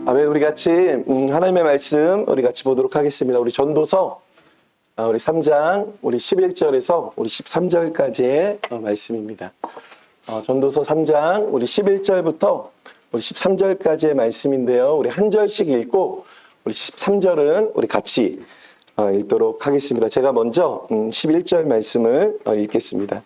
아멘. 우리 같이 하나님의 말씀 우리 같이 보도록 하겠습니다. 우리 전도서 우리 3장 우리 11절에서 우리 13절까지의 말씀입니다. 전도서 3장 우리 11절부터 우리 13절까지의 말씀인데요. 우리 한 절씩 읽고 우리 13절은 우리 같이 읽도록 하겠습니다. 제가 먼저 11절 말씀을 읽겠습니다.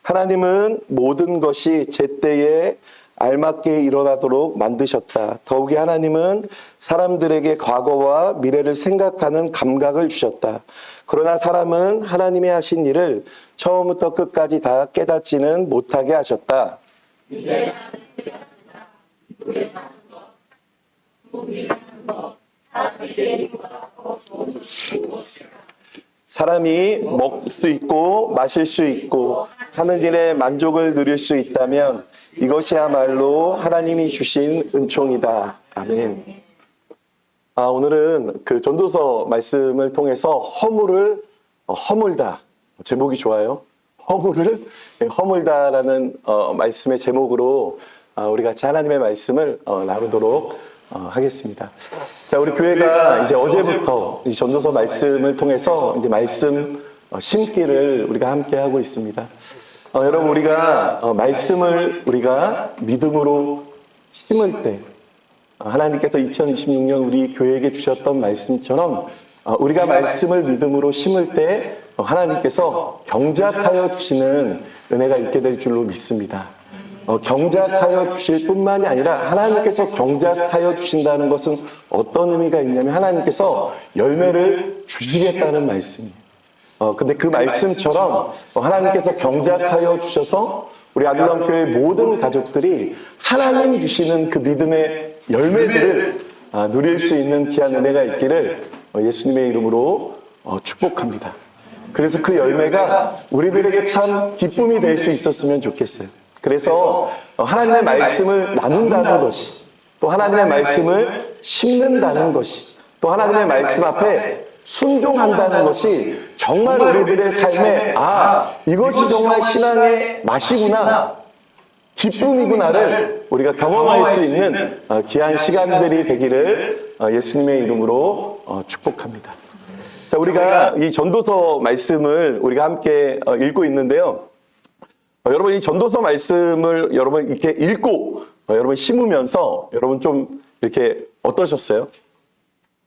하나님은 모든 것이 제때에 알맞게 일어나도록 만드셨다. 더욱이 하나님은 사람들에게 과거와 미래를 생각하는 감각을 주셨다. 그러나 사람은 하나님이 하신 일을 처음부터 끝까지 다 깨닫지는 못하게 하셨다. 사람이 먹을 수 있고 마실 수 있고 하는 일에 만족을 누릴 수 있다면 이것이야말로 하나님이 주신 은총이다. 아멘. 오늘은 그 전도서 말씀을 통해서 허물을 허물다. 제목이 좋아요. 허물을 허물다라는 말씀의 제목으로 우리 같이 하나님의 말씀을 나누도록 하겠습니다. 자, 우리 교회가 이제 어제부터 이 전도서 말씀을 통해서 이제 말씀 심기를 우리가 함께 하고 있습니다. 여러분, 우리가 말씀을 우리가 믿음으로 심을 때 하나님께서 2026년 우리 교회에게 주셨던 말씀처럼 우리가 말씀을 믿음으로 심을 때 하나님께서 경작하여 주시는 은혜가 있게 될 줄로 믿습니다. 경작하여 주실 뿐만이 아니라 하나님께서 경작하여 주신다는 것은 어떤 의미가 있냐면 하나님께서 열매를 주시겠다는 말씀이에요. 근데 그 말씀처럼 하나님께서 경작하여 주셔서 우리 아들람교회 모든 가족들이 하나님 주시는 그 믿음의 열매들을 누릴 수 있는 귀한 은혜가 있기를 예수님의 이름으로 축복합니다. 그래서 그 열매가 우리들에게 참 기쁨이 될 수 있었으면 좋겠어요. 그래서 하나님의 말씀을 나눈다는 것이, 또 하나님의 말씀을 심는다는 것이, 또 하나님의 말씀 앞에 순종한다는 것이 정말 우리들의 삶에 이것이 정말 신앙의 맛이구나, 기쁨이구나를 우리가 경험할 수 있는 귀한 시간들이 되기를 예수님의 이름으로 축복합니다. 자, 우리가 이 전도서 말씀을 우리가 함께 읽고 있는데요. 여러분, 이 전도서 말씀을 여러분 이렇게 읽고 여러분 심으면서 여러분 좀 이렇게 어떠셨어요?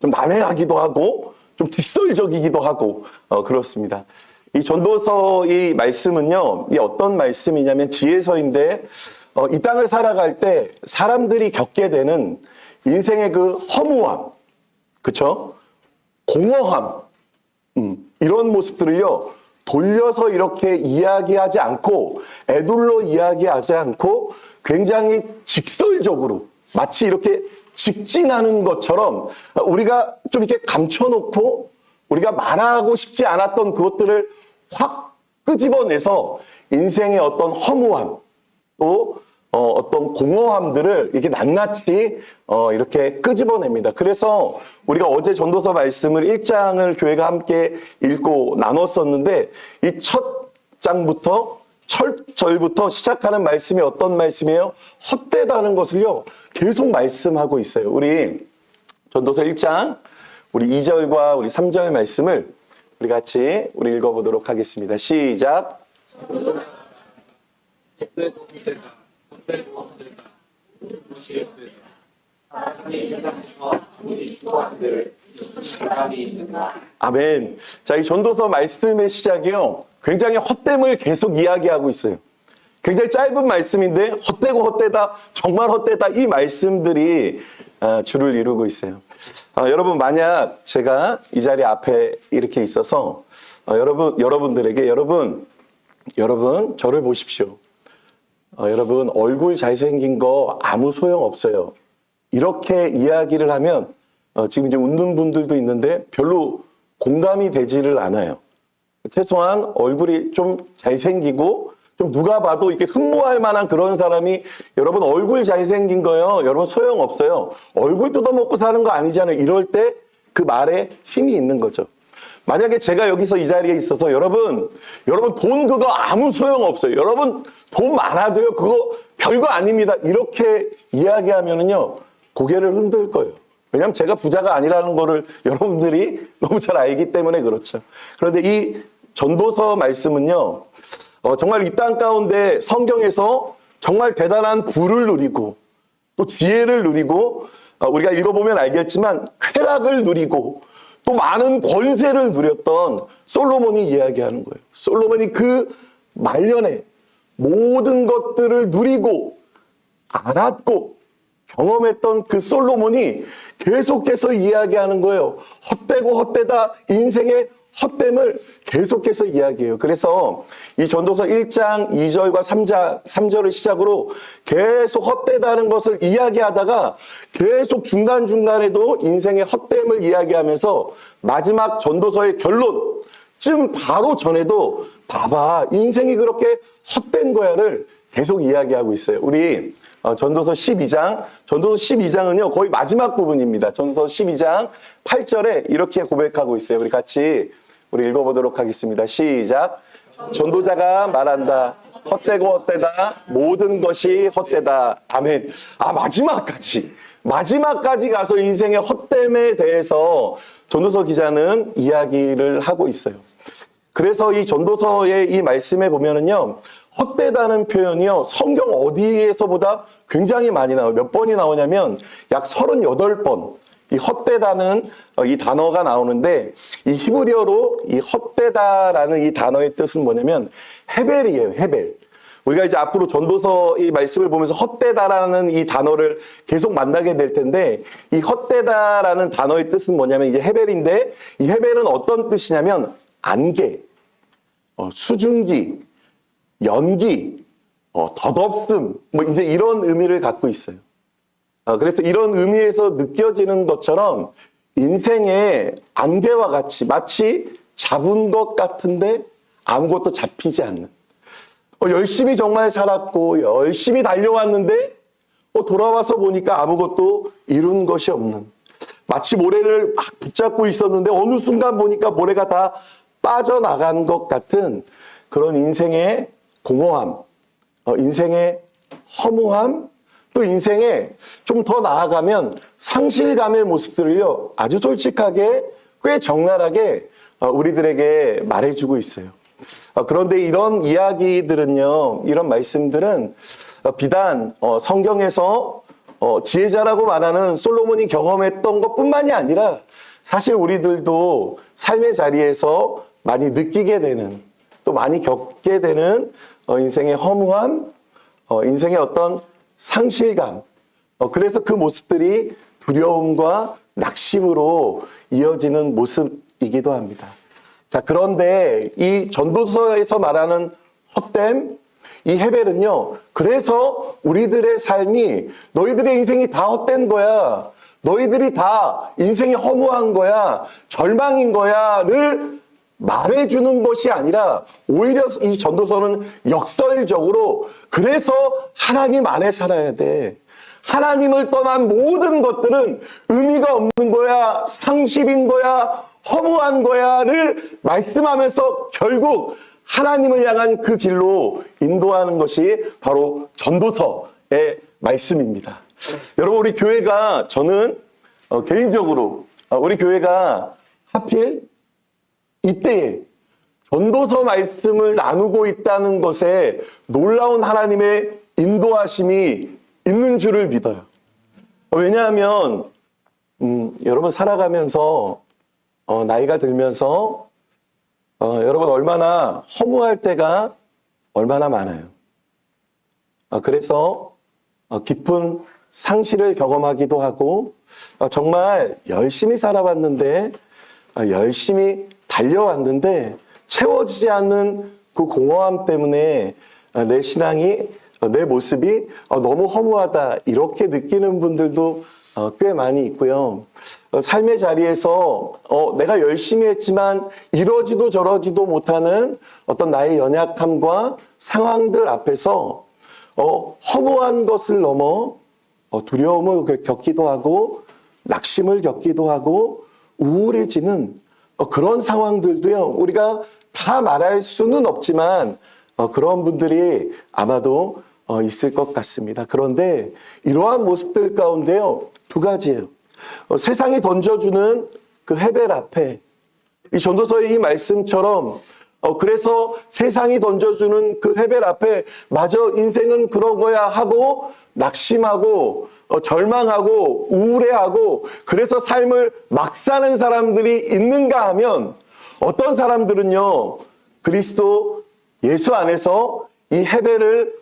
좀 난해하기도 하고 좀 직설적이기도 하고 그렇습니다. 이 전도서 이 말씀은요, 이 어떤 말씀이냐면 지혜서인데 이 땅을 살아갈 때 사람들이 겪게 되는 인생의 그 허무함, 그쵸? 공허함, 이런 모습들을요 돌려서 이렇게 이야기하지 않고 애둘러 이야기하지 않고 굉장히 직설적으로 마치 이렇게 직진하는 것처럼 우리가 좀 이렇게 감춰놓고 우리가 말하고 싶지 않았던 그것들을 확 끄집어내서 인생의 어떤 허무함 또 어떤 공허함들을 이렇게 낱낱이 이렇게 끄집어냅니다. 그래서 우리가 어제 전도서 말씀을 1장을 교회가 함께 읽고 나눴었는데 이 첫 장부터 첫 절부터 시작하는 말씀이 어떤 말씀이에요? 헛되다는 것을요 계속 말씀하고 있어요. 우리 전도서 1장 우리 2절과 우리 3절 말씀을 우리 같이 우리 읽어보도록 하겠습니다. 시작. 아멘. 자, 이 전도서 말씀의 시작이요 굉장히 헛됨을 계속 이야기하고 있어요. 굉장히 짧은 말씀인데 헛되고 헛되다, 정말 헛되다, 이 말씀들이 주를 이루고 있어요. 여러분, 만약 제가 이 자리 앞에 이렇게 있어서 여러분들에게 여러분 저를 보십시오. 여러분 얼굴 잘생긴 거 아무 소용 없어요. 이렇게 이야기를 하면 지금 이제 웃는 분들도 있는데 별로 공감이 되지를 않아요. 최소한 얼굴이 좀 잘생기고 좀 누가 봐도 이렇게 흠모할 만한 그런 사람이 여러분 얼굴 잘생긴 거요. 여러분 소용없어요. 얼굴 뜯어먹고 사는 거 아니잖아요. 이럴 때 그 말에 힘이 있는 거죠. 만약에 제가 여기서 이 자리에 있어서 여러분 돈 그거 아무 소용없어요. 여러분 돈 많아도요 그거 별거 아닙니다. 이렇게 이야기하면은요 고개를 흔들 거예요. 왜냐하면 제가 부자가 아니라는 거를 여러분들이 너무 잘 알기 때문에 그렇죠. 그런데 이 전도서 말씀은요, 정말 이 땅 가운데 성경에서 정말 대단한 부를 누리고 또 지혜를 누리고 우리가 읽어보면 알겠지만 쾌락을 누리고 또 많은 권세를 누렸던 솔로몬이 이야기하는 거예요. 솔로몬이 그 말년에 모든 것들을 누리고 알았고 경험했던 그 솔로몬이 계속해서 이야기하는 거예요. 헛되고 헛되다, 인생의 헛됨을 계속해서 이야기해요. 그래서 이 전도서 1장 2절과 3절을 시작으로 계속 헛되다는 것을 이야기하다가 계속 중간중간에도 인생의 헛됨을 이야기하면서 마지막 전도서의 결론쯤 바로 전에도 봐봐, 인생이 그렇게 헛된 거야를 계속 이야기하고 있어요. 우리 전도서 12장은요, 거의 마지막 부분입니다. 전도서 12장 8절에 이렇게 고백하고 있어요. 우리 같이 읽어보도록 하겠습니다. 시작. 전도자가 말한다. 헛되고 헛되다. 모든 것이 헛되다. 아멘. 마지막까지 가서 인생의 헛됨에 대해서 전도서 기자는 이야기를 하고 있어요. 그래서 이 전도서의 이 말씀에 보면은요, 헛되다는 표현이요, 성경 어디에서보다 굉장히 많이 나와요. 몇 번이 나오냐면 약 38번. 이 헛되다는 이 단어가 나오는데, 이 히브리어로 이 헛되다라는 이 단어의 뜻은 뭐냐면 헤벨이에요, 헤벨. 우리가 이제 앞으로 전도서 이 말씀을 보면서 헛되다라는 이 단어를 계속 만나게 될 텐데, 이 헛되다라는 단어의 뜻은 뭐냐면 이제 헤벨인데, 이 헤벨은 어떤 뜻이냐면 안개, 수증기, 연기, 덧없음, 뭐 이제 이런 의미를 갖고 있어요. 그래서 이런 의미에서 느껴지는 것처럼 인생의 안개와 같이 마치 잡은 것 같은데 아무것도 잡히지 않는, 열심히 정말 살았고 열심히 달려왔는데 돌아와서 보니까 아무것도 이룬 것이 없는, 마치 모래를 막 붙잡고 있었는데 어느 순간 보니까 모래가 다 빠져나간 것 같은 그런 인생의 공허함, 인생의 허무함, 또 인생에 좀 더 나아가면 상실감의 모습들을요, 아주 솔직하게 꽤 적나라하게 우리들에게 말해주고 있어요. 그런데 이런 이야기들은요, 이런 말씀들은 비단 성경에서 지혜자라고 말하는 솔로몬이 경험했던 것뿐만이 아니라 사실 우리들도 삶의 자리에서 많이 느끼게 되는, 또 많이 겪게 되는 인생의 허무함, 인생의 어떤 상실감, 그래서 그 모습들이 두려움과 낙심으로 이어지는 모습이기도 합니다. 자, 그런데 이 전도서에서 말하는 헛됨, 이 헤벨은요, 그래서 우리들의 삶이, 너희들의 인생이 다 헛된 거야, 너희들이 다 인생이 허무한 거야, 절망인 거야를 말해주는 것이 아니라 오히려 이 전도서는 역설적으로 그래서 하나님 안에 살아야 돼, 하나님을 떠난 모든 것들은 의미가 없는 거야, 상실인 거야, 허무한 거야를 말씀하면서 결국 하나님을 향한 그 길로 인도하는 것이 바로 전도서의 말씀입니다. 여러분, 우리 교회가, 저는 개인적으로 우리 교회가 하필 이때에 전도서 말씀을 나누고 있다는 것에 놀라운 하나님의 인도하심이 있는 줄을 믿어요. 왜냐하면 여러분 살아가면서 나이가 들면서 여러분 얼마나 허무할 때가 얼마나 많아요. 그래서 깊은 상실을 경험하기도 하고, 정말 열심히 살아왔는데, 열심히 달려왔는데 채워지지 않는 그 공허함 때문에 내 신앙이, 내 모습이 너무 허무하다, 이렇게 느끼는 분들도 꽤 많이 있고요. 삶의 자리에서 내가 열심히 했지만 이러지도 저러지도 못하는 어떤 나의 연약함과 상황들 앞에서 허무한 것을 넘어 두려움을 겪기도 하고 낙심을 겪기도 하고 우울해지는 그런 상황들도요, 우리가 다 말할 수는 없지만 그런 분들이 아마도 있을 것 같습니다. 그런데 이러한 모습들 가운데요, 두 가지예요. 세상이 던져주는 그 헤벨 앞에 이 전도서의 이 말씀처럼 그래서 세상이 던져주는 그 헤벨 앞에 마저 인생은 그런 거야 하고 낙심하고 절망하고 우울해하고 그래서 삶을 막 사는 사람들이 있는가 하면 어떤 사람들은요, 그리스도 예수 안에서 이 헤벨을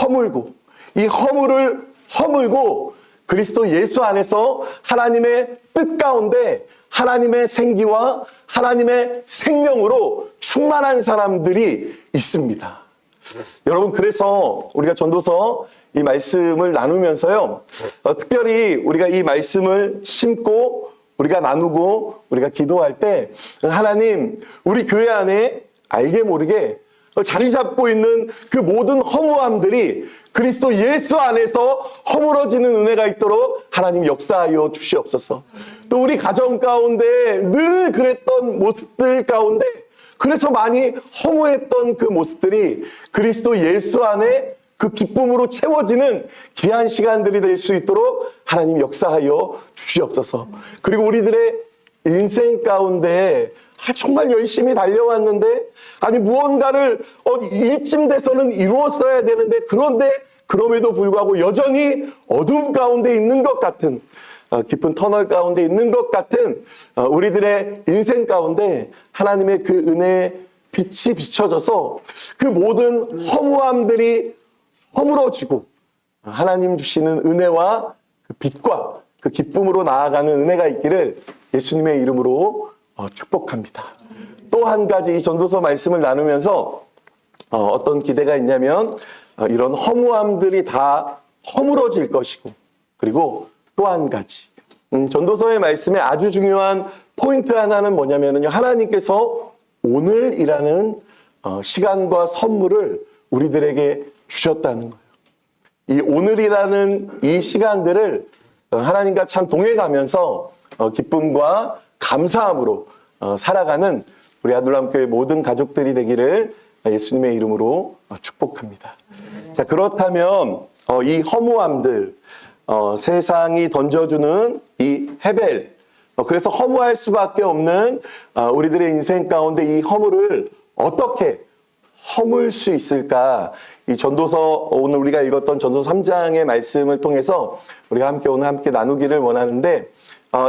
허물고 이 허물을 허물고 그리스도 예수 안에서 하나님의 뜻 가운데 하나님의 생기와 하나님의 생명으로 충만한 사람들이 있습니다. 여러분, 그래서 우리가 전도서 이 말씀을 나누면서요, 특별히 우리가 이 말씀을 심고 우리가 나누고 우리가 기도할 때 하나님, 우리 교회 안에 알게 모르게 자리 잡고 있는 그 모든 허무함들이 그리스도 예수 안에서 허물어지는 은혜가 있도록 하나님 역사하여 주시옵소서. 또 우리 가정 가운데 늘 그랬던 모습들 가운데 그래서 많이 허무했던 그 모습들이 그리스도 예수 안에 그 기쁨으로 채워지는 귀한 시간들이 될 수 있도록 하나님 역사하여 주시옵소서. 그리고 우리들의 인생 가운데 정말 열심히 달려왔는데 아니 무언가를 이쯤 돼서는 이루었어야 되는데 그런데 그럼에도 불구하고 여전히 어둠 가운데 있는 것 같은 깊은 터널 가운데 있는 것 같은 우리들의 인생 가운데 하나님의 그 은혜의 빛이 비춰져서 그 모든 허무함들이 허물어지고 하나님 주시는 은혜와 그 빛과 그 기쁨으로 나아가는 은혜가 있기를 예수님의 이름으로 축복합니다. 또 한 가지 이 전도서 말씀을 나누면서 어떤 기대가 있냐면 이런 허무함들이 다 허물어질 것이고 그리고 또 한 가지 전도서의 말씀에 아주 중요한 포인트 하나는 뭐냐면요, 하나님께서 오늘이라는 시간과 선물을 우리들에게 주셨다는 거예요. 이 오늘이라는 이 시간들을 하나님과 참 동행하면서 기쁨과 감사함으로 살아가는 우리 아둘람교회 모든 가족들이 되기를 예수님의 이름으로 축복합니다. 자, 그렇다면 이 허무함들, 세상이 던져주는 이 헤벨, 그래서 허무할 수밖에 없는 우리들의 인생 가운데 이 허물을 어떻게 허물 수 있을까? 이 전도서, 오늘 우리가 읽었던 전도서 3장의 말씀을 통해서 우리가 오늘 함께 나누기를 원하는데,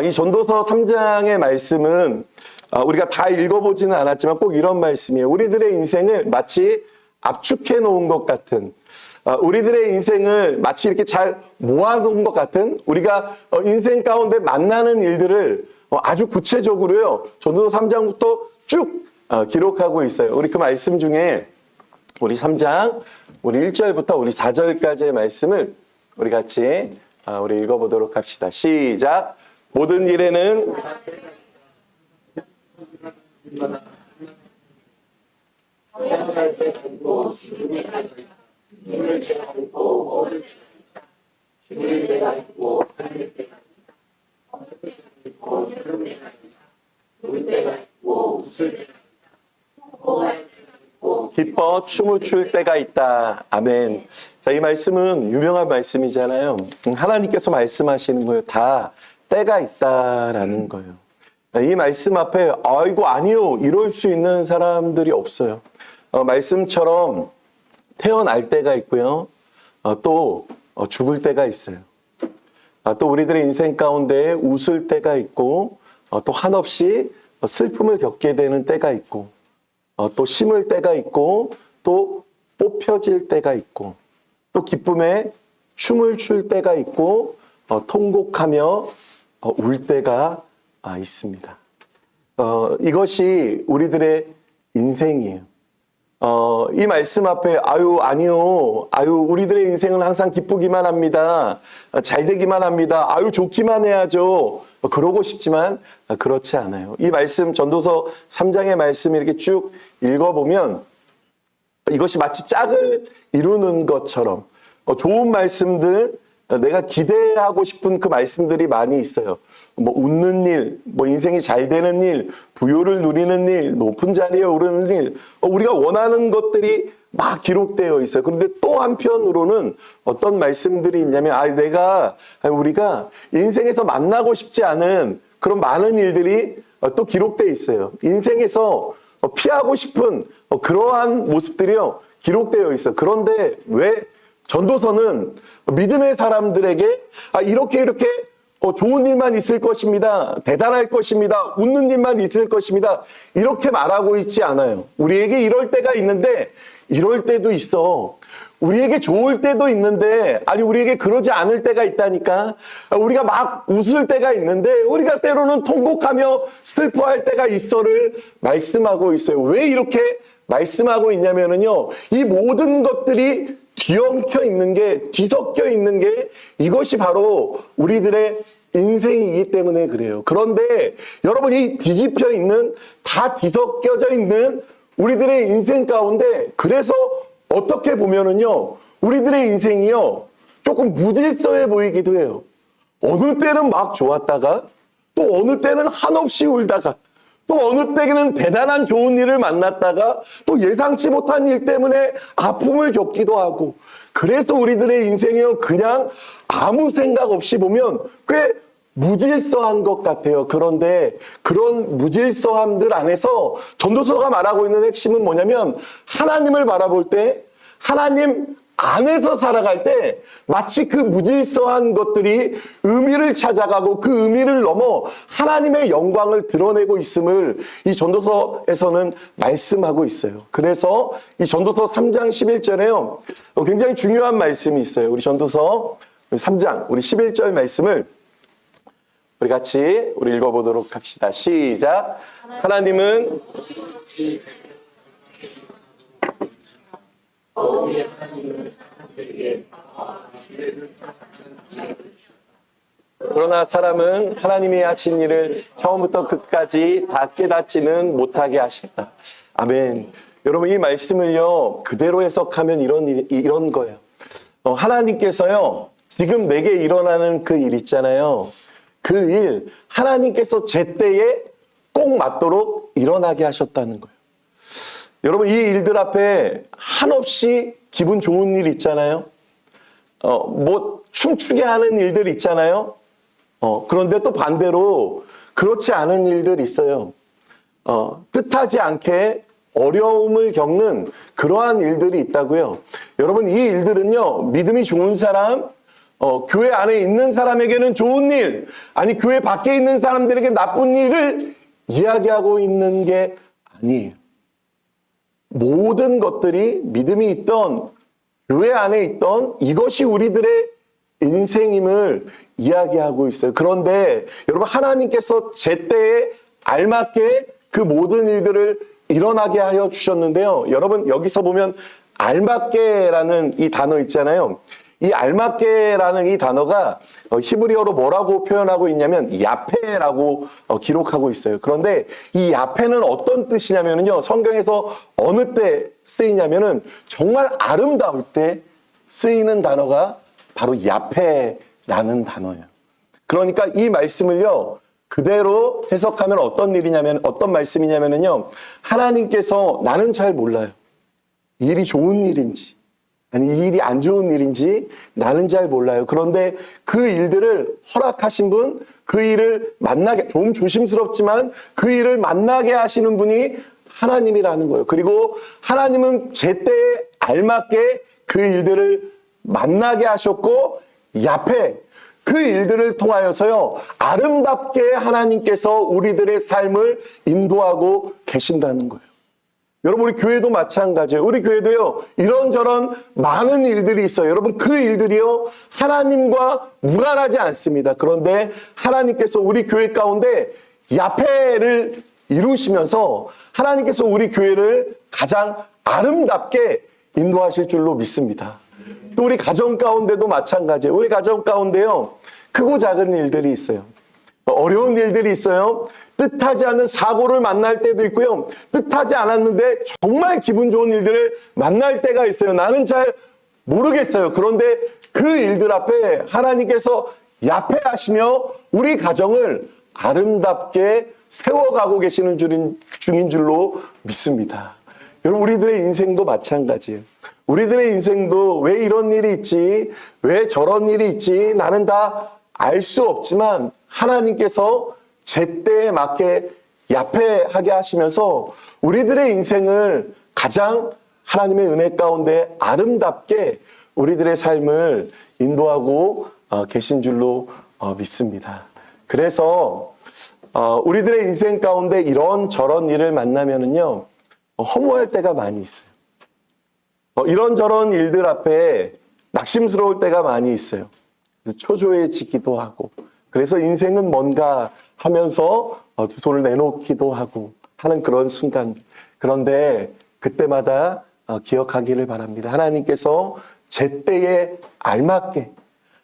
이 전도서 3장의 말씀은 우리가 다 읽어보지는 않았지만 꼭 이런 말씀이에요. 우리들의 인생을 마치 압축해 놓은 것 같은, 우리들의 인생을 마치 이렇게 잘 모아놓은 것 같은, 우리가 인생 가운데 만나는 일들을 아주 구체적으로요, 전도서 3장부터 쭉 기록하고 있어요. 우리 그 말씀 중에 우리 3장, 우리 1절부터 우리 4절까지의 말씀을 우리 같이 우리 읽어보도록 합시다. 시작. 모든 일에는 기뻐 춤을 출 때가 있다. 아멘. 자, 이 말씀은 유명한 말씀이잖아요. 하나님께서 말씀하시는 거예요. 다 때가 있다라는 거예요. 이 말씀 앞에 아이고 아니요 이럴 수 있는 사람들이 없어요. 말씀처럼 태어날 때가 있고요. 또 죽을 때가 있어요. 또 우리들의 인생 가운데 웃을 때가 있고 또 한없이 슬픔을 겪게 되는 때가 있고 또 심을 때가 있고 또 뽑혀질 때가 있고 또 기쁨에 춤을 출 때가 있고 통곡하며 울 때가 있습니다. 이것이 우리들의 인생이에요. 이 말씀 앞에 아유 아니요 아유 우리들의 인생은 항상 기쁘기만 합니다. 잘 되기만 합니다. 아유 좋기만 해야죠. 그러고 싶지만 그렇지 않아요. 이 말씀 전도서 3장의 말씀 이렇게 쭉 읽어보면 이것이 마치 짝을 이루는 것처럼 좋은 말씀들, 내가 기대하고 싶은 그 말씀들이 많이 있어요. 뭐 웃는 일, 뭐 인생이 잘 되는 일, 부요를 누리는 일, 높은 자리에 오르는 일, 우리가 원하는 것들이 막 기록되어 있어요. 그런데 또 한편으로는 어떤 말씀들이 있냐면, 우리가 인생에서 만나고 싶지 않은 그런 많은 일들이 또 기록되어 있어요. 인생에서 피하고 싶은 그러한 모습들이요, 기록되어 있어요. 그런데 왜 전도서는 믿음의 사람들에게 이렇게 좋은 일만 있을 것입니다. 대단할 것입니다. 웃는 일만 있을 것입니다. 이렇게 말하고 있지 않아요. 우리에게 이럴 때가 있는데 이럴 때도 있어. 우리에게 좋을 때도 있는데, 우리에게 그러지 않을 때가 있다니까. 우리가 막 웃을 때가 있는데 우리가 때로는 통곡하며 슬퍼할 때가 있어를 말씀하고 있어요. 왜 이렇게 말씀하고 있냐면요, 이 모든 것들이 뒤엉켜 있는 게, 뒤섞여 있는 게 이것이 바로 우리들의 인생이기 때문에 그래요. 그런데 여러분, 이 뒤집혀 있는, 다 뒤섞여져 있는 우리들의 인생 가운데, 그래서 어떻게 보면은요, 우리들의 인생이요, 조금 무질서해 보이기도 해요. 어느 때는 막 좋았다가, 또 어느 때는 한없이 울다가, 또 어느 때는 대단한 좋은 일을 만났다가 또 예상치 못한 일 때문에 아픔을 겪기도 하고, 그래서 우리들의 인생이요, 그냥 아무 생각 없이 보면 꽤 무질서한 것 같아요. 그런데 그런 무질서함들 안에서 전도서가 말하고 있는 핵심은 뭐냐면, 하나님을 바라볼 때, 하나님 안에서 살아갈 때 마치 그 무질서한 것들이 의미를 찾아가고 그 의미를 넘어 하나님의 영광을 드러내고 있음을 이 전도서에서는 말씀하고 있어요. 그래서 이 전도서 3장 11절에요, 굉장히 중요한 말씀이 있어요. 우리 전도서 3장 우리 11절 말씀을 우리 같이 읽어보도록 합시다. 시작. 하나님은 그러나 사람은 하나님이 하신 일을 처음부터 끝까지 다 깨닫지는 못하게 하신다. 아멘. 여러분, 이 말씀을요, 그대로 해석하면 이런 거예요. 하나님께서요, 지금 내게 일어나는 그 일 있잖아요. 그 일, 하나님께서 제때에 꼭 맞도록 일어나게 하셨다는 거예요. 여러분, 이 일들 앞에 한없이 기분 좋은 일 있잖아요. 춤추게 하는 일들 있잖아요. 그런데 또 반대로 그렇지 않은 일들 있어요. 뜻하지 않게 어려움을 겪는 그러한 일들이 있다고요. 여러분, 이 일들은요, 믿음이 좋은 사람, 교회 안에 있는 사람에게는 좋은 일, 교회 밖에 있는 사람들에게 나쁜 일을 이야기하고 있는 게 아니에요. 모든 것들이 믿음이 있던, 교회 안에 있던 이것이 우리들의 인생임을 이야기하고 있어요. 그런데 여러분, 하나님께서 제때에 알맞게 그 모든 일들을 일어나게 하여 주셨는데요. 여러분, 여기서 보면 알맞게라는 이 단어 있잖아요. 이 알맞게라는 이 단어가 히브리어로 뭐라고 표현하고 있냐면 야페라고 기록하고 있어요. 그런데 이 야페는 어떤 뜻이냐면요, 성경에서 어느 때 쓰이냐면은 정말 아름다울 때 쓰이는 단어가 바로 야페라는 단어예요. 그러니까 이 말씀을요, 그대로 해석하면 어떤 말씀이냐면요, 하나님께서 나는 잘 몰라요. 이 일이 좋은 일인지, 이 일이 안 좋은 일인지 나는 잘 몰라요. 그런데 그 일들을 허락하신 분, 그 일을 만나게, 좀 조심스럽지만 그 일을 만나게 하시는 분이 하나님이라는 거예요. 그리고 하나님은 제때에 알맞게 그 일들을 만나게 하셨고, 야페, 그 일들을 통하여서요, 아름답게 하나님께서 우리들의 삶을 인도하고 계신다는 거예요. 여러분, 우리 교회도 마찬가지예요. 우리 교회도요, 이런저런 많은 일들이 있어요. 여러분, 그 일들이요, 하나님과 무관하지 않습니다. 그런데 하나님께서 우리 교회 가운데 야페를 이루시면서 하나님께서 우리 교회를 가장 아름답게 인도하실 줄로 믿습니다. 또 우리 가정 가운데도 마찬가지예요. 우리 가정 가운데요, 크고 작은 일들이 있어요. 어려운 일들이 있어요. 뜻하지 않은 사고를 만날 때도 있고요, 뜻하지 않았는데 정말 기분 좋은 일들을 만날 때가 있어요. 나는 잘 모르겠어요. 그런데 그 일들 앞에 하나님께서 야페하시며 우리 가정을 아름답게 세워가고 계시는 중인 줄로 믿습니다. 여러분, 우리들의 인생도 마찬가지예요. 우리들의 인생도 왜 이런 일이 있지, 왜 저런 일이 있지, 나는 다 알 수 없지만 하나님께서 제때에 맞게 야폐하게 하시면서 우리들의 인생을 가장 하나님의 은혜 가운데 아름답게 우리들의 삶을 인도하고 계신 줄로 믿습니다. 그래서 우리들의 인생 가운데 이런저런 일을 만나면은요, 허무할 때가 많이 있어요. 이런저런 일들 앞에 낙심스러울 때가 많이 있어요. 초조해지기도 하고, 그래서 인생은 뭔가 하면서 두 손을 내놓기도 하고 하는 그런 순간. 그런데 그때마다 기억하기를 바랍니다. 하나님께서 제때에 알맞게,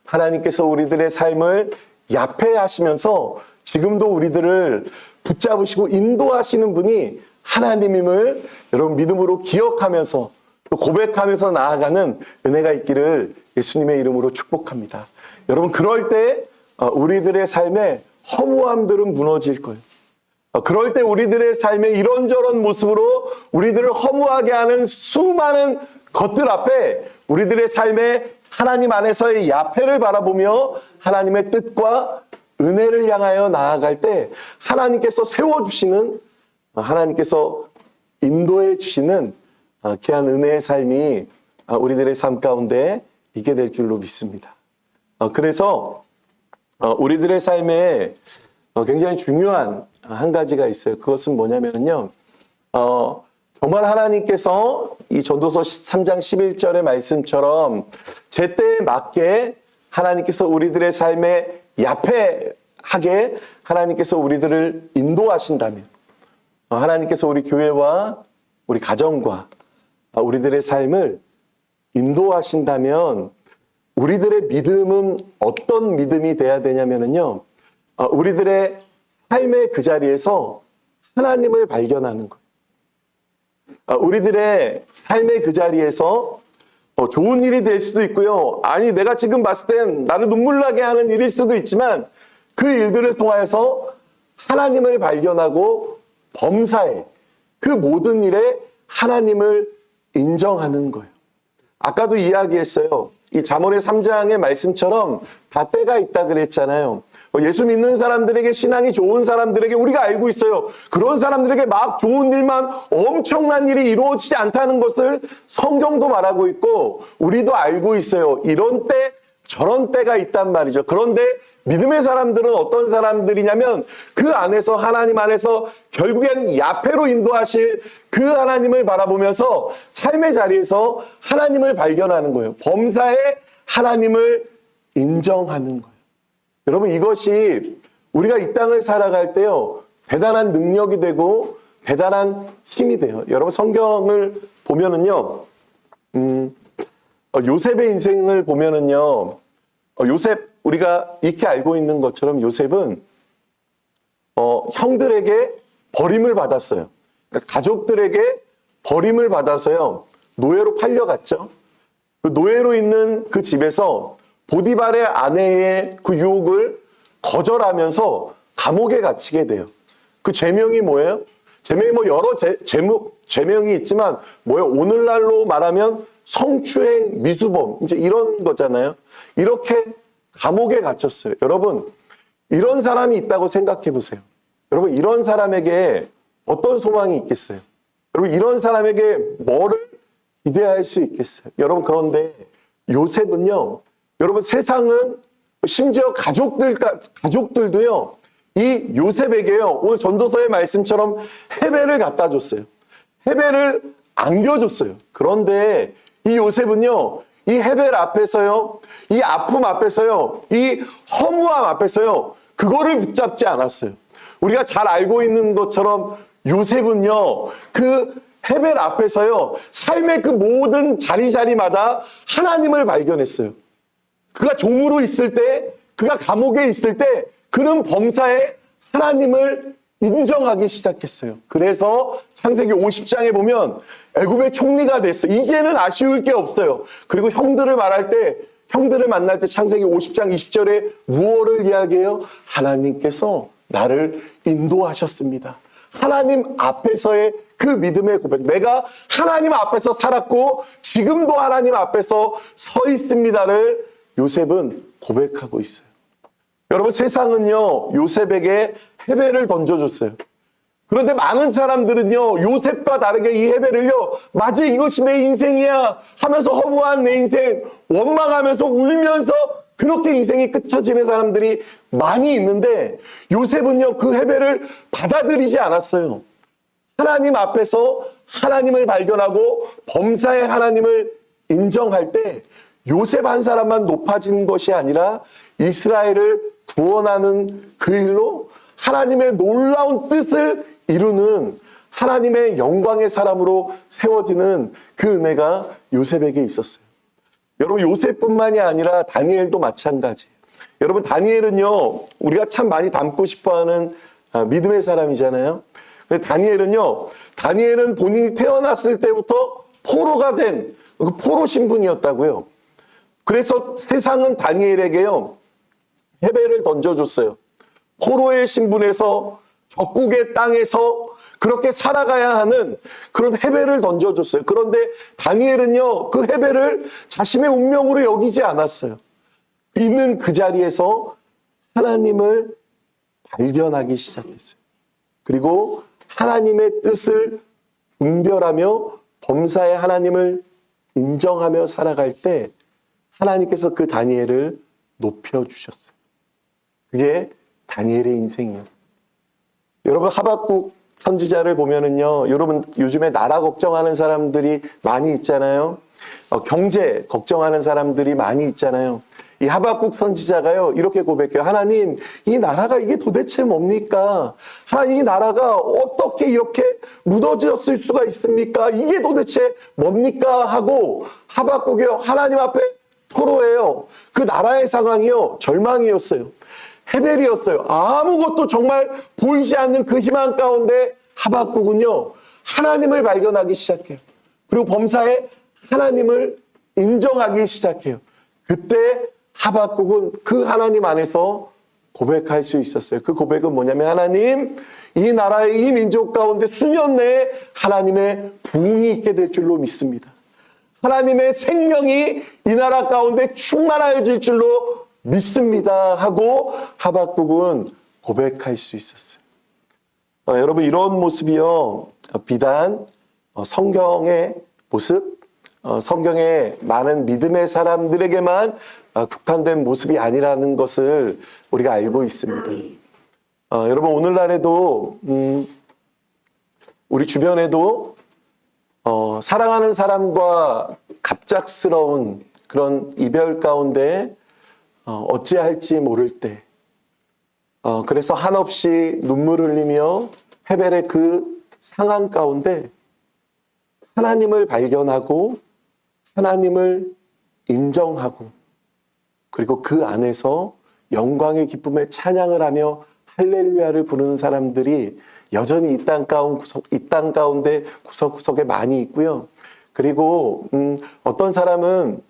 하나님께서 우리들의 삶을 야폐하시면서 지금도 우리들을 붙잡으시고 인도하시는 분이 하나님임을 여러분 믿음으로 기억하면서 또 고백하면서 나아가는 은혜가 있기를 예수님의 이름으로 축복합니다. 여러분, 그럴 때 우리들의 삶의 허무함들은 무너질 거예요. 그럴 때 우리들의 삶의 이런저런 모습으로 우리들을 허무하게 하는 수많은 것들 앞에 우리들의 삶의 하나님 안에서의 야폐를 바라보며 하나님의 뜻과 은혜를 향하여 나아갈 때 하나님께서 세워주시는, 하나님께서 인도해 주시는 귀한 은혜의 삶이 우리들의 삶 가운데 있게 될 줄로 믿습니다. 그래서 우리들의 삶에 굉장히 중요한 한 가지가 있어요. 그것은 뭐냐면요, 정말 하나님께서 이 전도서 3장 11절의 말씀처럼 제때에 맞게 하나님께서 우리들의 삶에 야폐하게 하나님께서 우리들을 인도하신다면, 하나님께서 우리 교회와 우리 가정과 우리들의 삶을 인도하신다면 우리들의 믿음은 어떤 믿음이 돼야 되냐면요, 우리들의 삶의 그 자리에서 하나님을 발견하는 거예요. 우리들의 삶의 그 자리에서 좋은 일이 될 수도 있고요, 아니 내가 지금 봤을 땐 나를 눈물 나게 하는 일일 수도 있지만 그 일들을 통하여서 하나님을 발견하고 범사에 그 모든 일에 하나님을 인정하는 거예요. 아까도 이야기했어요. 이 잠언의 3장의 말씀처럼 다 때가 있다 그랬잖아요. 예수 믿는 사람들에게, 신앙이 좋은 사람들에게 우리가 알고 있어요. 그런 사람들에게 막 좋은 일만, 엄청난 일이 이루어지지 않다는 것을 성경도 말하고 있고 우리도 알고 있어요. 이런 때 저런 때가 있단 말이죠. 그런데 믿음의 사람들은 어떤 사람들이냐면 그 안에서, 하나님 안에서 결국엔 야폐로 인도하실 그 하나님을 바라보면서 삶의 자리에서 하나님을 발견하는 거예요. 범사에 하나님을 인정하는 거예요. 여러분, 이것이 우리가 이 땅을 살아갈 때요, 대단한 능력이 되고 대단한 힘이 돼요. 여러분, 성경을 보면은요, 요셉의 인생을 보면은요, 요셉, 우리가 익히 알고 있는 것처럼 요셉은 형들에게 버림을 받았어요. 그러니까 가족들에게 버림을 받아서요, 노예로 팔려갔죠. 그 노예로 있는 그 집에서 보디발의 아내의 그 유혹을 거절하면서 감옥에 갇히게 돼요. 그 죄명이 뭐예요? 죄명이 뭐 여러 죄명이 있지만 뭐예요? 오늘날로 말하면 성추행, 미수범, 이제 이런 거잖아요. 이렇게 감옥에 갇혔어요. 여러분, 이런 사람이 있다고 생각해 보세요. 여러분, 이런 사람에게 어떤 소망이 있겠어요? 여러분, 이런 사람에게 뭐를 기대할 수 있겠어요? 여러분, 그런데 요셉은요, 여러분, 세상은 심지어 가족들도요, 이 요셉에게요, 오늘 전도서의 말씀처럼 해배를 갖다 줬어요. 해배를 안겨줬어요. 그런데 이 요셉은요, 이 해벨 앞에서요, 이 아픔 앞에서요, 이 허무함 앞에서요, 그거를 붙잡지 않았어요. 우리가 잘 알고 있는 것처럼 요셉은요, 그 해벨 앞에서요, 삶의 그 모든 자리자리마다 하나님을 발견했어요. 그가 종으로 있을 때, 그가 감옥에 있을 때, 그는 범사에 하나님을 인정하기 시작했어요. 그래서 창세기 50장에 보면 애굽의 총리가 됐어요. 이제는 아쉬울 게 없어요. 그리고 형들을 만날 때 창세기 50장 20절에 무엇을 이야기해요? 하나님께서 나를 인도하셨습니다. 하나님 앞에서의 그 믿음의 고백. 내가 하나님 앞에서 살았고 지금도 하나님 앞에서 서 있습니다를 요셉은 고백하고 있어요. 여러분, 세상은요 요셉에게 해배를 던져줬어요. 그런데 많은 사람들은요 요셉과 다르게 이 해배를요 맞아, 이것이 내 인생이야 하면서 허무한 내 인생, 원망하면서 울면서 그렇게 인생이 끝쳐지는 사람들이 많이 있는데, 요셉은요 그 해배를 받아들이지 않았어요. 하나님 앞에서 하나님을 발견하고 범사의 하나님을 인정할 때 요셉 한 사람만 높아진 것이 아니라 이스라엘을 구원하는 그 일로 하나님의 놀라운 뜻을 이루는 하나님의 영광의 사람으로 세워지는 그 은혜가 요셉에게 있었어요. 여러분, 요셉뿐만이 아니라 다니엘도 마찬가지. 여러분, 다니엘은요 우리가 참 많이 닮고 싶어하는 믿음의 사람이잖아요. 근데 다니엘은 본인이 태어났을 때부터 포로가 된 그 포로 신분이었다고요. 그래서 세상은 다니엘에게요 해배를 던져줬어요. 포로의 신분에서 적국의 땅에서 그렇게 살아가야 하는 그런 해배를 던져줬어요. 그런데 다니엘은요 그 해배를 자신의 운명으로 여기지 않았어요. 있는 그 자리에서 하나님을 발견하기 시작했어요. 그리고 하나님의 뜻을 분별하며 범사의 하나님을 인정하며 살아갈 때 하나님께서 그 다니엘을 높여주셨어요. 그게 다니엘의 인생이에요. 여러분, 하박국 선지자를 보면은요, 여러분 요즘에 나라 걱정하는 사람들이 많이 있잖아요. 경제 걱정하는 사람들이 많이 있잖아요. 이 하박국 선지자가요 이렇게 고백해요. 하나님, 이 나라가 이게 도대체 뭡니까? 하나님, 이 나라가 어떻게 이렇게 무너졌을 수가 있습니까? 이게 도대체 뭡니까? 하고 하박국이 하나님 앞에 토로해요. 그 나라의 상황이요 절망이었어요. 해벨이었어요. 아무것도 정말 보이지 않는 그 희망 가운데 하박국은요 하나님을 발견하기 시작해요. 그리고 범사에 하나님을 인정하기 시작해요. 그때 하박국은 그 하나님 안에서 고백할 수 있었어요. 그 고백은 뭐냐면, 하나님, 이 나라의 이 민족 가운데 수년 내에 하나님의 부흥이 있게 될 줄로 믿습니다. 하나님의 생명이 이 나라 가운데 충만하여질 줄로 믿습니다 하고 하박국은 고백할 수 있었어요. 여러분, 이런 모습이요 비단 성경의 모습, 성경의 많은 믿음의 사람들에게만 국한된 모습이 아니라는 것을 우리가 알고 있습니다. 여러분, 오늘날에도 우리 주변에도 사랑하는 사람과 갑작스러운 그런 이별 가운데 어찌할지 모를 때, 그래서 한없이 눈물 흘리며 해벨의 그 상황 가운데 하나님을 발견하고 하나님을 인정하고 그리고 그 안에서 영광의 기쁨에 찬양을 하며 할렐루야를 부르는 사람들이 여전히 이 땅 가운데 구석구석에 많이 있고요. 그리고 어떤 사람은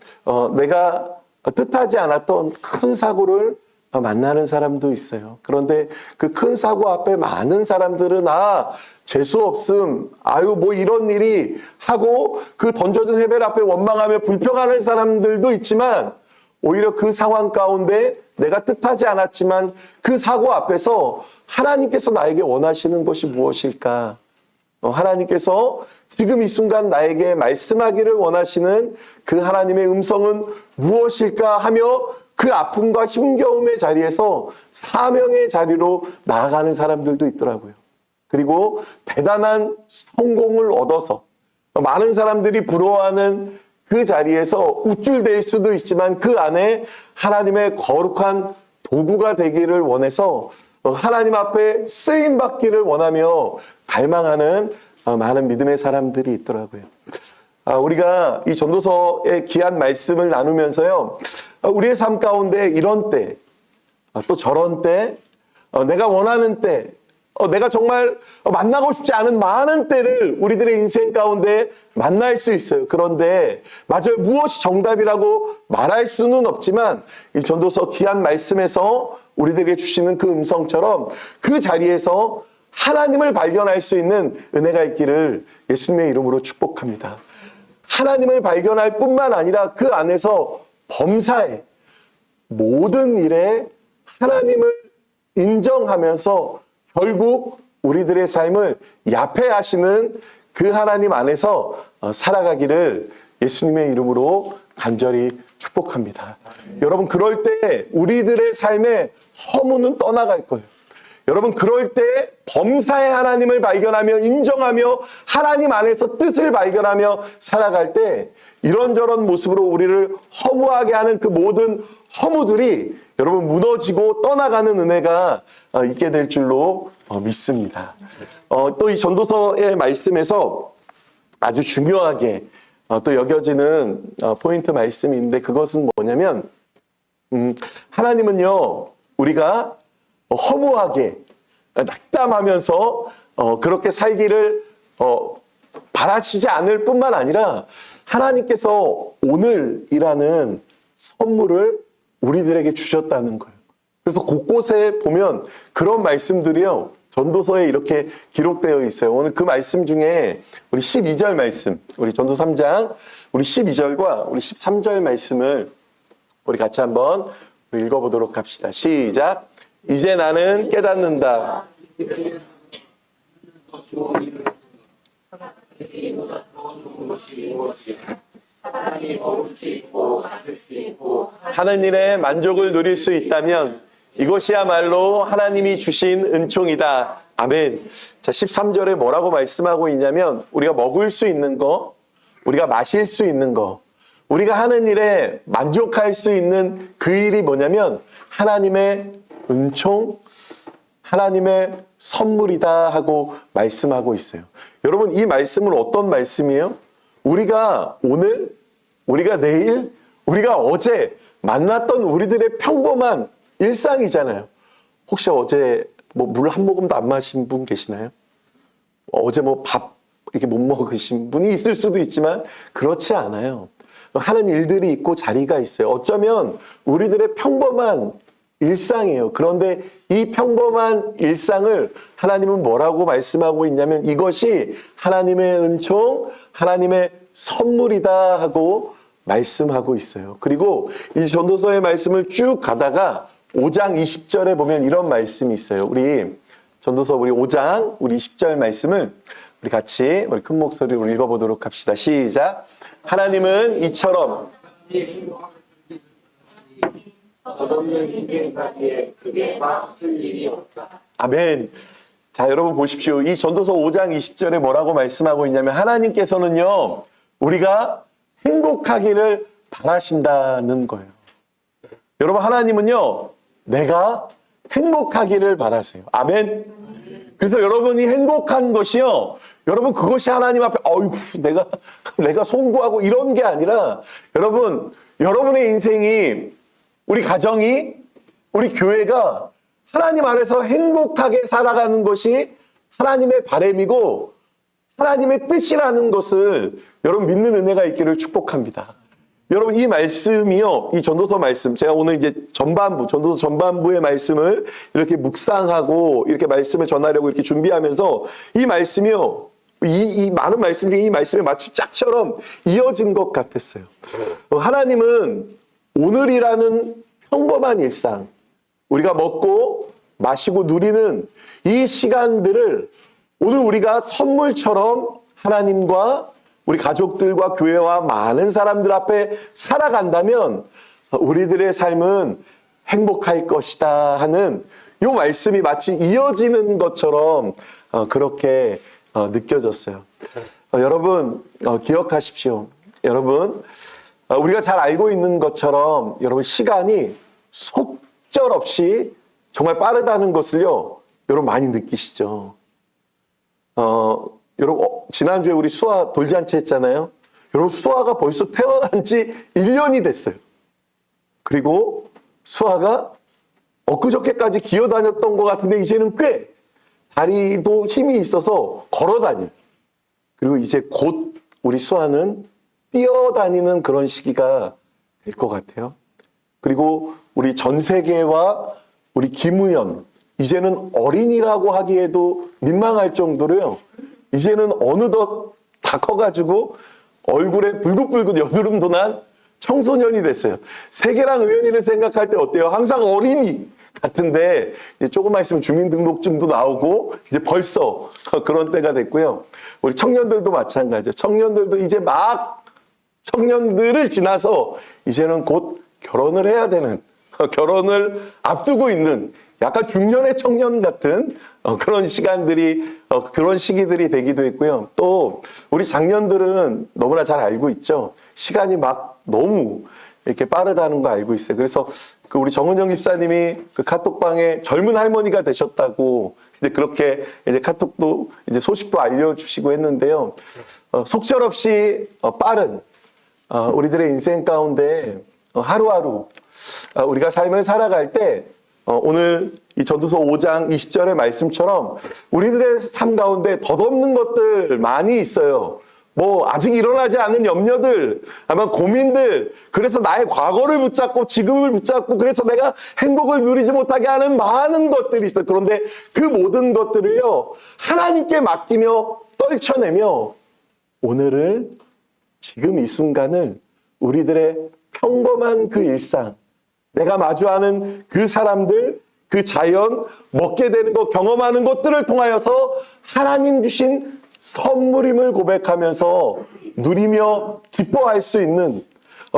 내가 뜻하지 않았던 큰 사고를 만나는 사람도 있어요. 그런데 그 큰 사고 앞에 많은 사람들은 재수 없음, 아유 뭐 이런 일이 하고 그 던져진 해벨 앞에 원망하며 불평하는 사람들도 있지만, 오히려 그 상황 가운데 내가 뜻하지 않았지만 그 사고 앞에서 하나님께서 나에게 원하시는 것이 무엇일까? 하나님께서 지금 이 순간 나에게 말씀하기를 원하시는 그 하나님의 음성은 무엇일까 하며 그 아픔과 힘겨움의 자리에서 사명의 자리로 나아가는 사람들도 있더라고요. 그리고 대단한 성공을 얻어서 많은 사람들이 부러워하는 그 자리에서 우쭐댈 수도 있지만 그 안에 하나님의 거룩한 도구가 되기를 원해서 하나님 앞에 쓰임받기를 원하며 갈망하는 많은 믿음의 사람들이 있더라고요. 우리가 이 전도서의 귀한 말씀을 나누면서요, 우리의 삶 가운데 이런 때, 또 저런 때, 내가 원하는 때, 내가 정말 만나고 싶지 않은 많은 때를 우리들의 인생 가운데 만날 수 있어요. 그런데 맞아요, 무엇이 정답이라고 말할 수는 없지만 이 전도서 귀한 말씀에서 우리들에게 주시는 그 음성처럼 그 자리에서 하나님을 발견할 수 있는 은혜가 있기를 예수님의 이름으로 축복합니다. 하나님을 발견할 뿐만 아니라 그 안에서 범사에 모든 일에 하나님을 인정하면서 결국 우리들의 삶을 야폐하시는 그 하나님 안에서 살아가기를 예수님의 이름으로 간절히 축복합니다. 여러분, 그럴 때 우리들의 삶의 허무는 떠나갈 거예요. 여러분, 그럴 때 범사의 하나님을 발견하며 인정하며 하나님 안에서 뜻을 발견하며 살아갈 때 이런저런 모습으로 우리를 허무하게 하는 그 모든 허무들이 여러분 무너지고 떠나가는 은혜가 있게 될 줄로 믿습니다. 또 이 전도서의 말씀에서 아주 중요하게 또 여겨지는 포인트 말씀이 있는데 그것은 뭐냐면 하나님은요 우리가 허무하게 낙담하면서 그렇게 살기를 바라시지 않을 뿐만 아니라 하나님께서 오늘이라는 선물을 우리들에게 주셨다는 거예요. 그래서 곳곳에 보면 그런 말씀들이요 전도서에 이렇게 기록되어 있어요. 오늘 그 말씀 중에 우리 12절 말씀, 우리 전도 3장 우리 12절과 우리 13절 말씀을 우리 같이 한번 읽어보도록 합시다. 시작. 이제 나는 깨닫는다. 하는 일에 만족을 누릴 수 있다면 이것이야말로 하나님이 주신 은총이다. 아멘. 자, 13절에 뭐라고 말씀하고 있냐면 우리가 먹을 수 있는 거, 우리가 마실 수 있는 거, 우리가 하는 일에 만족할 수 있는 그 일이 뭐냐면 하나님의 은총, 하나님의 선물이다 하고 말씀하고 있어요. 여러분, 이 말씀은 어떤 말씀이에요? 우리가 오늘, 우리가 내일, 우리가 어제 만났던 우리들의 평범한 일상이잖아요. 혹시 어제 뭐 물 한 모금도 안 마신 분 계시나요? 어제 뭐 밥 이렇게 못 먹으신 분이 있을 수도 있지만 그렇지 않아요. 하는 일들이 있고 자리가 있어요. 어쩌면 우리들의 평범한 일상이에요. 그런데 이 평범한 일상을 하나님은 뭐라고 말씀하고 있냐면 이것이 하나님의 은총, 하나님의 선물이다 하고 말씀하고 있어요. 그리고 이 전도서의 말씀을 쭉 가다가 5장 20절에 보면 이런 말씀이 있어요. 우리 전도서 우리 5장 우리 20절 말씀을 우리 같이 우리 큰 목소리로 읽어보도록 합시다. 시작. 하나님은 이처럼 아멘. 자, 여러분 보십시오. 이 전도서 5장 20절에 뭐라고 말씀하고 있냐면 하나님께서는요 우리가 행복하기를 바라신다는 거예요. 여러분, 하나님은요 내가 행복하기를 바라세요. 아멘. 그래서 여러분이 행복한 것이요 여러분 그것이 하나님 앞에 어이구 내가 송구하고 이런 게 아니라 여러분 여러분의 인생이 우리 가정이 우리 교회가 하나님 안에서 행복하게 살아가는 것이 하나님의 바람이고 하나님의 뜻이라는 것을 여러분 믿는 은혜가 있기를 축복합니다. 여러분 이 말씀이요 이 전도서 말씀 제가 오늘 이제 전도서 전반부의 말씀을 이렇게 묵상하고 이렇게 말씀을 전하려고 이렇게 준비하면서 이 말씀이요 이 많은 말씀 중에 이 말씀이 마치 짝처럼 이어진 것 같았어요. 하나님은 오늘이라는 평범한 일상 우리가 먹고 마시고 누리는 이 시간들을 오늘 우리가 선물처럼 하나님과 우리 가족들과 교회와 많은 사람들 앞에 살아간다면 우리들의 삶은 행복할 것이다 하는 이 말씀이 마치 이어지는 것처럼 그렇게 느껴졌어요. 여러분 기억하십시오. 여러분 우리가 잘 알고 있는 것처럼 여러분 시간이 속절없이 정말 빠르다는 것을요 여러분 많이 느끼시죠. 여러분 지난주에 우리 수아 돌잔치 했잖아요. 여러분 수아가 벌써 태어난 지 1년이 됐어요. 그리고 수아가 엊그저께까지 기어다녔던 것 같은데 이제는 꽤 다리도 힘이 있어서 걸어다녀요. 그리고 이제 곧 우리 수아는 뛰어다니는 그런 시기가 될 것 같아요. 그리고 우리 전 세계와 우리 김우연 이제는 어린이라고 하기에도 민망할 정도로요. 이제는 어느덧 다 커가지고 얼굴에 불긋불긋 여드름도 난 청소년이 됐어요. 세계랑 의연이를 생각할 때 어때요? 항상 어린이 같은데 이제 조금만 있으면 주민등록증도 나오고 이제 벌써 그런 때가 됐고요. 우리 청년들도 마찬가지죠. 청년들도 이제 막 청년들을 지나서 이제는 곧 결혼을 해야 되는, 결혼을 앞두고 있는 약간 중년의 청년 같은 그런 시간들이, 그런 시기들이 되기도 했고요. 또 우리 장년들은 너무나 잘 알고 있죠. 시간이 막 너무 이렇게 빠르다는 거 알고 있어요. 그래서 그 우리 정은영 집사님이 그 카톡방에 젊은 할머니가 되셨다고 이제 그렇게 이제 카톡도 이제 소식도 알려주시고 했는데요. 속절없이 빠른 우리들의 인생 가운데 하루하루 우리가 삶을 살아갈 때 오늘 이 전도서 5장 20절의 말씀처럼 우리들의 삶 가운데 덧없는 것들 많이 있어요. 뭐 아직 일어나지 않은 염려들, 아마 고민들, 그래서 나의 과거를 붙잡고 지금을 붙잡고 그래서 내가 행복을 누리지 못하게 하는 많은 것들이 있어요. 그런데 그 모든 것들을요 하나님께 맡기며 떨쳐내며 오늘을, 지금 이 순간을, 우리들의 평범한 그 일상, 내가 마주하는 그 사람들, 그 자연, 먹게 되는 것, 경험하는 것들을 통하여서 하나님 주신 선물임을 고백하면서 누리며 기뻐할 수 있는,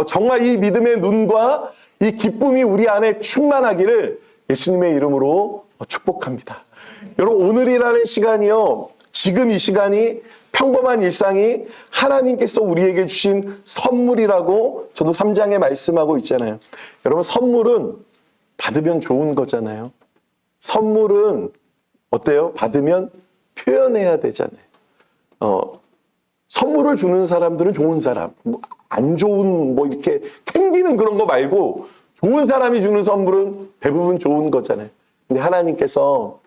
정말 이 믿음의 눈과 이 기쁨이 우리 안에 충만하기를 예수님의 이름으로 축복합니다. 여러분, 오늘이라는 시간이요, 지금 이 시간이, 평범한 일상이 하나님께서 우리에게 주신 선물이라고 저도 3장에 말씀하고 있잖아요. 여러분, 선물은 받으면 좋은 거잖아요. 선물은 어때요? 받으면 표현해야 되잖아요. 선물을 주는 사람들은 좋은 사람, 안 좋은 이렇게 캥기는 그런 거 말고 좋은 사람이 주는 선물은 대부분 좋은 거잖아요. 근데 하나님께서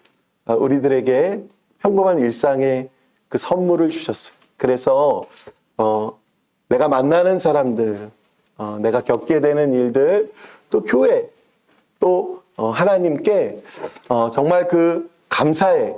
우리들에게 평범한 일상에 그 선물을 주셨어요. 그래서 내가 만나는 사람들, 내가 겪게 되는 일들, 또 교회, 또 하나님께 정말 그 감사의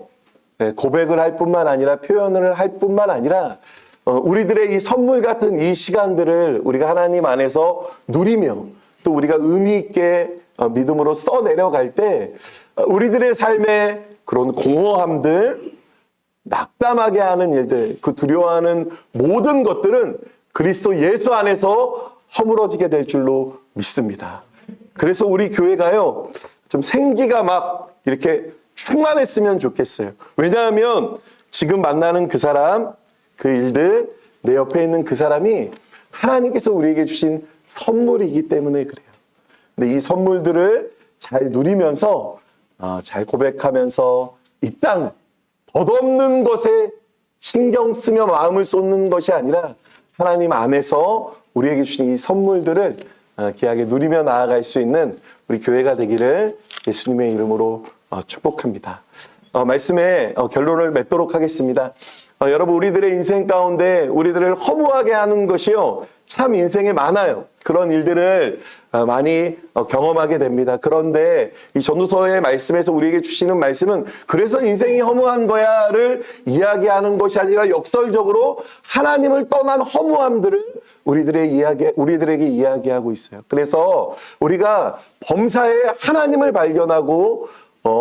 고백을 할 뿐만 아니라 표현을 할 뿐만 아니라 우리들의 이 선물 같은 이 시간들을 우리가 하나님 안에서 누리며 또 우리가 의미 있게 믿음으로 써내려갈 때 우리들의 삶의 그런 공허함들, 낙담하게 하는 일들, 그 두려워하는 모든 것들은 그리스도 예수 안에서 허물어지게 될 줄로 믿습니다. 그래서 우리 교회가요, 좀 생기가 막 이렇게 충만했으면 좋겠어요. 왜냐하면 지금 만나는 그 사람, 그 일들, 내 옆에 있는 그 사람이 하나님께서 우리에게 주신 선물이기 때문에 그래요. 근데 이 선물들을 잘 누리면서, 잘 고백하면서 이 땅, 덧없는 것에 신경 쓰며 마음을 쏟는 것이 아니라 하나님 안에서 우리에게 주신 이 선물들을 귀하게 누리며 나아갈 수 있는 우리 교회가 되기를 예수님의 이름으로 축복합니다. 말씀의 결론을 맺도록 하겠습니다. 여러분, 우리들의 인생 가운데 우리들을 허무하게 하는 것이요, 참 인생에 많아요. 그런 일들을 많이 경험하게 됩니다. 그런데 이 전도서의 말씀에서 우리에게 주시는 말씀은 그래서 인생이 허무한 거야를 이야기하는 것이 아니라 역설적으로 하나님을 떠난 허무함들을 우리들에게 이야기하고 있어요. 그래서 우리가 범사에 하나님을 발견하고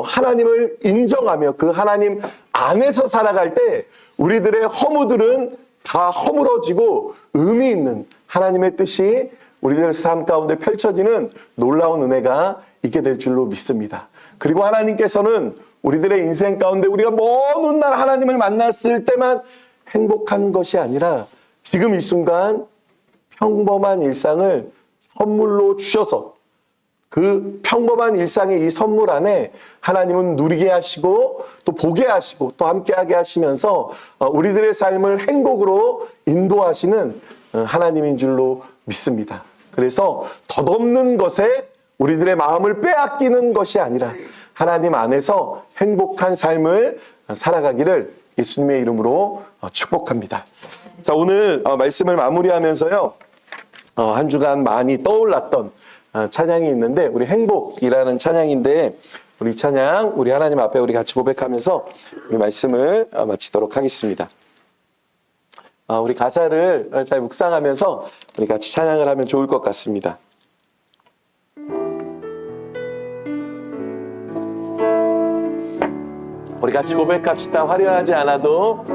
하나님을 인정하며 그 하나님 안에서 살아갈 때 우리들의 허무들은 다 허물어지고 의미 있는 하나님의 뜻이 우리들의 삶 가운데 펼쳐지는 놀라운 은혜가 있게 될 줄로 믿습니다. 그리고 하나님께서는 우리들의 인생 가운데 우리가 먼 훗날 하나님을 만났을 때만 행복한 것이 아니라 지금 이 순간 평범한 일상을 선물로 주셔서 그 평범한 일상의 이 선물 안에 하나님은 누리게 하시고 또 보게 하시고 또 함께하게 하시면서 우리들의 삶을 행복으로 인도하시는 하나님인 줄로 믿습니다. 그래서 덧없는 것에 우리들의 마음을 빼앗기는 것이 아니라 하나님 안에서 행복한 삶을 살아가기를 예수님의 이름으로 축복합니다. 자, 오늘 말씀을 마무리하면서요, 한 주간 많이 떠올랐던 찬양이 있는데 우리 행복이라는 찬양인데 우리 이 찬양 우리 하나님 앞에 우리 같이 고백하면서 우리 말씀을 마치도록 하겠습니다. 우리 가사를 잘 묵상하면서 우리 같이 찬양을 하면 좋을 것 같습니다. 우리 같이 고백합시다. 화려하지 않아도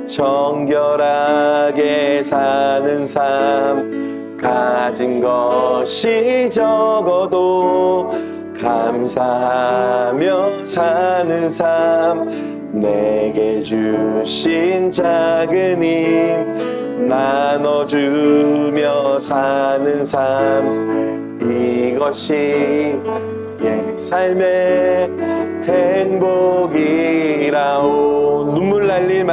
정결하게 사는 삶, 가진 것이 적어도 감사하며 사는 삶, 내게 주신 작은 힘 나눠주며 사는 삶, 이것이 옛 삶의 행복이라오. 눈물 날 일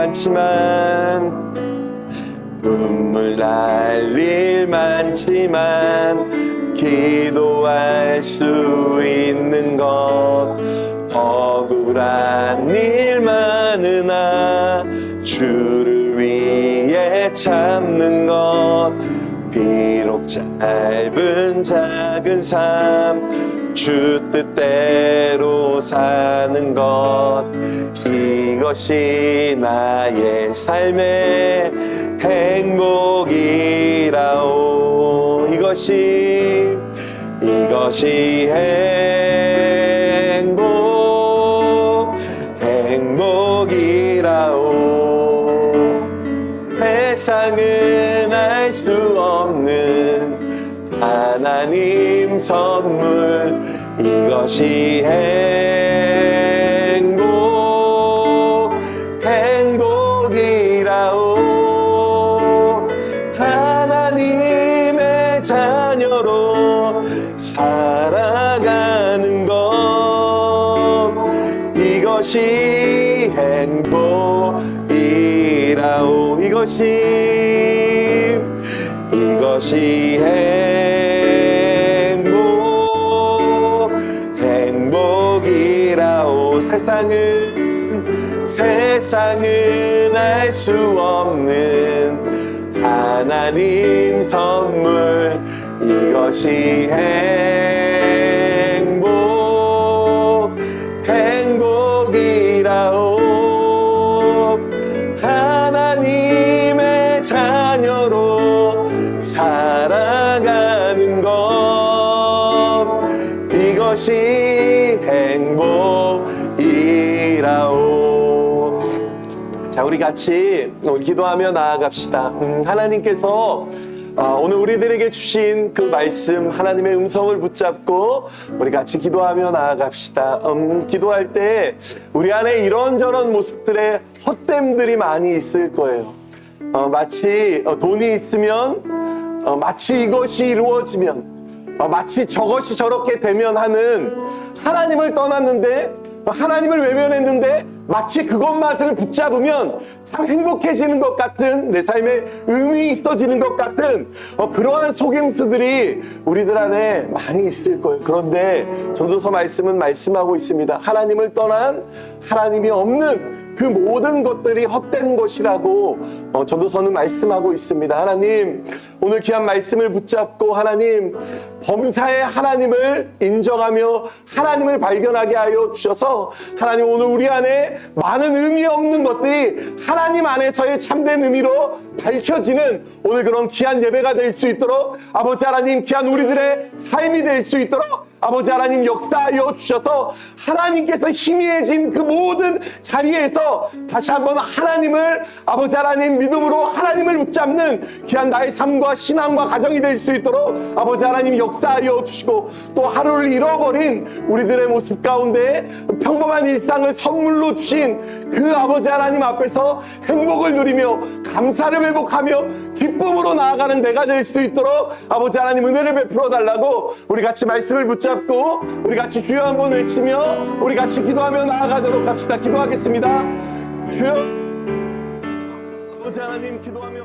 많지만 기도할 수 있는 것, 억울한 일 많으나 주를 위해 참는 것, 비록 짧은 작은 삶 주 뜻대로 사는 것, 이것이 나의 삶의 행복이라오. 이것이 행복이라오. 세상은 알 수 없는 하나님 선물, 이것이 행복이라오. 하나님의 자녀로 살아가는 것, 이것이 행복이라오. 이것이 행복이라오. 세상은 알 수 없는 하나님 선물, 이것이 행복이라오. 하나님의 자녀로 살아가는 것, 이것이 행복이라오. 자, 우리 같이 기도하며 나아갑시다. 하나님께서 오늘 우리들에게 주신 그 말씀, 하나님의 음성을 붙잡고 우리 같이 기도하며 나아갑시다. 기도할 때 우리 안에 이런저런 모습들의 헛됨들이 많이 있을 거예요. 마치 돈이 있으면, 마치 이것이 이루어지면, 마치 저것이 저렇게 되면 하는, 하나님을 떠났는데, 하나님을 외면했는데 마치 그것만을 붙잡으면 참 행복해지는 것 같은, 내 삶에 의미 있어지는 것 같은 그러한 속임수들이 우리들 안에 많이 있을 거예요. 그런데 전도서 말씀은 말씀하고 있습니다. 하나님을 떠난, 하나님이 없는 그 모든 것들이 헛된 것이라고 전도서는 말씀하고 있습니다. 하나님, 오늘 귀한 말씀을 붙잡고 하나님, 범사의 하나님을 인정하며 하나님을 발견하게 하여 주셔서 하나님, 오늘 우리 안에 많은 의미 없는 것들이 하나님 안에서의 참된 의미로 밝혀지는 오늘 그런 귀한 예배가 될 수 있도록 아버지 하나님, 귀한 우리들의 삶이 될 수 있도록 아버지 하나님 역사하여 주셔서 하나님께서 희미해진 그 모든 자리에서 다시 한번 하나님을, 아버지 하나님 믿음으로 하나님을 붙잡는 귀한 나의 삶과 신앙과 가정이 될 수 있도록 아버지 하나님 역사하여 주시고, 또 하루를 잃어버린 우리들의 모습 가운데 평범한 일상을 선물로 주신 그 아버지 하나님 앞에서 행복을 누리며 감사를 회복하며 기쁨으로 나아가는 내가 될 수 있도록 아버지 하나님 은혜를 베풀어 달라고 우리 같이 말씀을 붙잡고 우리 같이 주여 한번 외치며 우리 같이 기도하며 나아가도록 합시다. 기도하겠습니다. 주여, 아버지 하나님, 기도하며